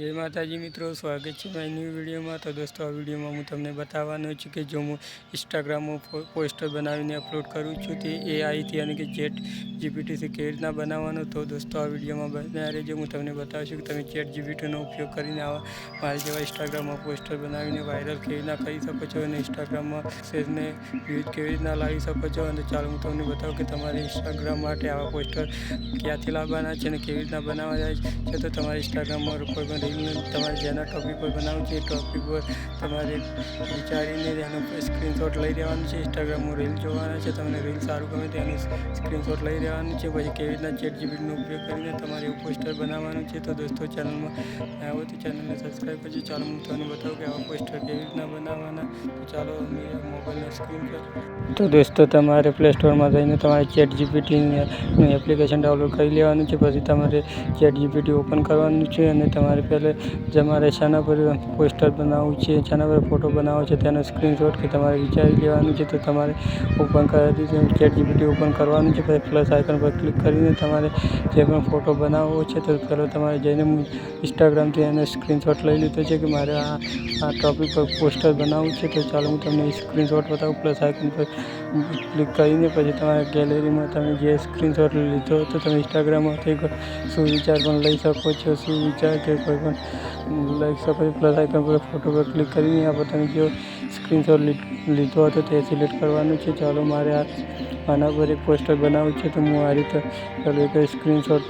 जय माताजी मित्रों, स्वागत है मारी न्यू वीडियो में। तो दोस्तों, आ वीडियो में हूँ तमने बतावानो छुं कि जो हूँ इंस्टाग्राम में पोस्टर बनावीने अपलोड करूँ छूँ ते AI थी यानी कि ChatGPT से केवी रीतना बनाववानो। तो दोस्तों, आ वीडियो में बने रहेजो। हूँ तमने बतावुं कि तमे ChatGPT नो उपयोग करीने आवा मारी जेवा इंस्टाग्राम में पोस्टर बनावीने वायरल केवी रीतना करी शको छो अने इंस्टाग्राम में सक्सेसने व्यूज केवी रीतना लावी शको छो। अने चालो हूँ तमने बतावुं कि तमारे इंस्टाग्राम माटे आवा पोस्टर क्यांथी लाववाना छे अने केवी रीतना बनाववा छे। तो तमारे इंस्टाग्राम में कोई पण रील तमारे जेना टॉपिक पर बनावવું છે टॉपिक पर तमारे विचारीने तेनो स्क्रीनशॉट लई लेवानुं छे। इंस्टाग्राम में रील जोवाना छे, तमने रील सारूं गमे तेनुं स्क्रीनशॉट लई लेवानुं छे। पछी केवी रीतना ChatGPT नो उपयोग करीने तमारे एवुं पोस्टर बनाववानुं छे। तो दोस्तों, चेनल में आવો तो चेनल ने सब्सक्राइब करजो। चालो हूँ तमने बताऊँ कि आवा पोस्टर केवी रीतना बनाववाना। तो चालो मेरा मोबाइल स्क्रीन पर। तो दोस्तों, तमारे प्ले स्टोर में जईने तमारे ChatGPT नी एप्लिकेशन डाउनलॉड करी लेवानुं छे। पछी तमारे ChatGPT ओपन करवानुं छे अने तमारे पहले तमारे शाना पर पोस्टर बनावવું છે, શાના પર फोटो बनावવો છે તેનો स्क्रीनशॉट કે તમારે વિચારી લેવાનું છે। તો તમારે ઓપન કરી ChatGPT ઓપન કરવાનું છે, પછી પ્લસ આઇકન પર ક્લિક કરીને તમારે જે પણ ફોટો બનાવવો છે તો પહેલાં તમારે જઈને ઇન્સ્ટાગ્રામથી એનો સ્ક્રીનશॉट લઈ લીધો છે કે મારે આ ટોપિક પર પોસ્ટર બનાવવું છે। તો ચાલો હું તમને સ્ક્રીનશॉट બતાવું। પ્લસ આઇકન પર ક્લિક કરીને પછી તમારા ગેલેરીમાં તમે જે સ્ક્રીનશॉट લીધો હતો તમે ઇન્સ્ટાગ્રામમાંથી સુવિચાર પણ લઈ શકો છો, સુવિચાર કે કોઈ પણ લઈ શકો છો। પ્લસ આઇકન પર ફોટો પર ક્લિક કરીને यहाँ पर તમે जो स्क्रीनशॉट લીધો હતો તે સિલેક્ટ કરવાનું છે। ચાલો મારે આના પર એક પોસ્ટર બનાવવું છે તો હું આ રીતે ચાલો એક સ્ક્રીનશॉट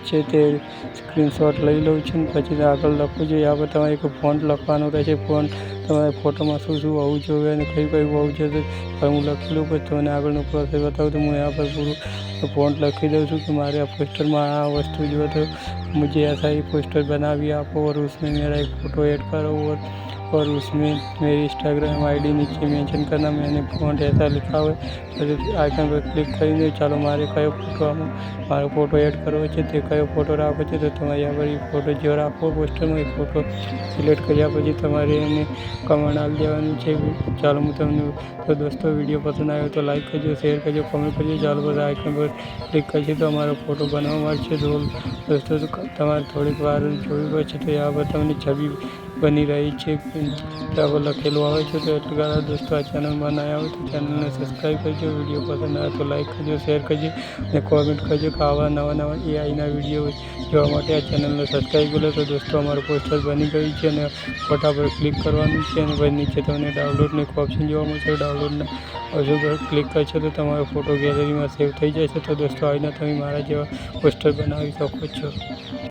છે તે સ્ક્રીનશॉट લઈ લઉં છું। પછી આગળ લખવું જોઈએ, यहाँ पर તમારે એક ફોન્ટ લખવાનું રહેશે। ફોન્ટ તમારે ફોટોમાં શું શું હોવું જોઈએ અને કયું કયું હોવું જોઈએ હું લખી લઉં, પછી તમને આગળનો પ્રોસેસ બતાવું। तो मैं यहाँ पर पूરું फॉन्ट लखी दूँ छूँ कि मारे आ पोस्टर में आ वस्तु जो तो मुझे ऐसा ही पोस्टर बनावी आपो और उसमें मेरा एक फ़ोटो ऐड करो और उसमें मेरी इंस्टाग्राम आईडी नीचे मेंशन करना। मैंने फॉन्ट ऐसा लिखा हुआ है। तो आइकन पर क्लिक करीने चालो मारे कयो फोटो मारो फोटो ऐड करवो छे ते कयो फोटो राखो छे तो तमारे यहाँ पर फोटो जो राखो पोस्टर में फोटो सिलेक्ट कर्या पछी तमारे एने कमेंट आल देवानुं छे। चालो हूँ तमने तो दोस्तों, वीडियो पसंद आयो तो लाइक करजो, शेर करजो, कमेंट करजो। चालो बस आइकन पर क्लिक करजो तो अमारो फोटो बनवा मारशे। तो दोस्तों, तमारे थोड़ीक वार जोवी पछी तो यहाँ पर तमने छवि बनी रही है पर लखेलू आवे छे। तो एटले दोस्तों, आ चेनल में नया हो तो चेनल ने सब्सक्राइब करजो। वीडियो पसंद आए तो लाइक करजो, शेर करजो ने कॉमेंट करजो कि आवा नवा नवा AI ना वीडियो जोवा माटे आ चेनल ने सब्सक्राइब करो। तो दोस्तों, अमारो पोस्टर बनी गई है अने फोटा पर क्लिक करवानुं छे अने पछी नीचे तमने डाउनलॉड ने ऑप्शन जोवा मळशे। डाउनलॉड ने ऑप्शन पर क्लिक करशो तो तमारो फोटो गैलरी में सेव थई जशे। तो दोस्तों, आवीने तमे मारा जेवा पोस्टर बनावी शको छो।